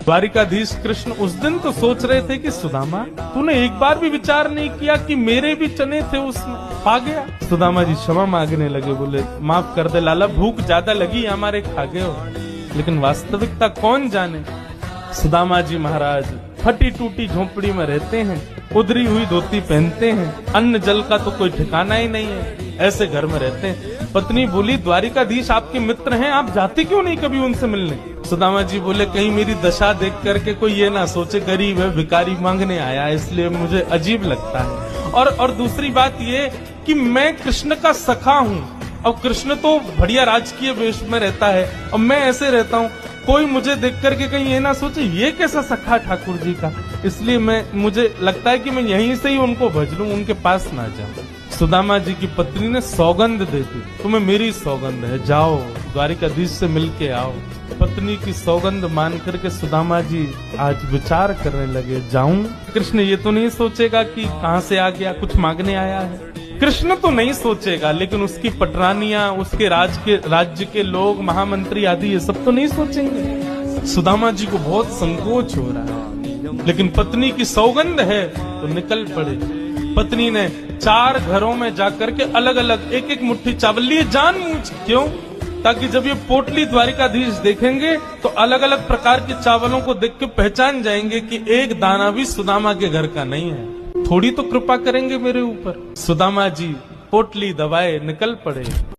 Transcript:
द्वारिकाधीश कृष्ण उस दिन तो सोच रहे थे कि सुदामा, तूने एक बार भी विचार नहीं किया कि मेरे भी चने थे उसमें, खा गया। सुदामा जी क्षमा मांगने लगे, बोले माफ कर दे लाला, भूख ज्यादा लगी हमारे, खा गए हो। लेकिन वास्तविकता कौन जाने। सुदामा जी महाराज फटी टूटी झोपड़ी में रहते हैं, उधरी हुई धोती पहनते हैं, अन्न जल का तो कोई ठिकाना ही नहीं है, ऐसे घर में रहते हैं। पत्नी बोली द्वारिकाधीश आपके मित्र हैं, आप जाते क्यों नहीं कभी उनसे मिलने। सुदामा जी बोले कहीं मेरी दशा देख करके कोई ये ना सोचे गरीब है, भिखारी मांगने आया, इसलिए मुझे अजीब लगता है। और दूसरी बात ये कि मैं कृष्ण का सखा हूँ, अब कृष्ण तो बढ़िया राजकीय वेश में रहता है और मैं ऐसे रहता हूँ, कोई मुझे देख करके कहीं ये ना सोचे ये कैसा सखा ठाकुर जी का, इसलिए मुझे लगता है कि मैं यहीं से ही उनको भज लूं, उनके पास ना जाऊं। सुदामा जी की पत्नी ने सौगंध दे दी, तुम्हें मेरी सौगंध है, जाओ द्वारिकाधीश से मिलके आओ। पत्नी की सौगंध मान करके सुदामा जी आज विचार करने लगे, जाऊं? कृष्ण ये तो नहीं सोचेगा कि कहां से आ गया, कुछ मांगने आया है। कृष्ण तो नहीं सोचेगा, लेकिन उसकी पटरानियां, उसके राज्य के लोग, महामंत्री आदि ये सब तो नहीं सोचेंगे। सुदामा जी को बहुत संकोच हो रहा है, लेकिन पत्नी की सौगंध है तो निकल पड़े। पत्नी ने 4 घरों में जाकर के अलग अलग एक एक मुट्ठी चावल लिए, जानबूझ क्यों, ताकि जब ये पोटली द्वारिकाधीश देखेंगे तो अलग अलग प्रकार के चावलों को देख के पहचान जाएंगे कि एक दाना भी सुदामा के घर का नहीं है, थोड़ी तो कृपा करेंगे मेरे ऊपर। सुदामा जी पोटली दबाए निकल पड़े।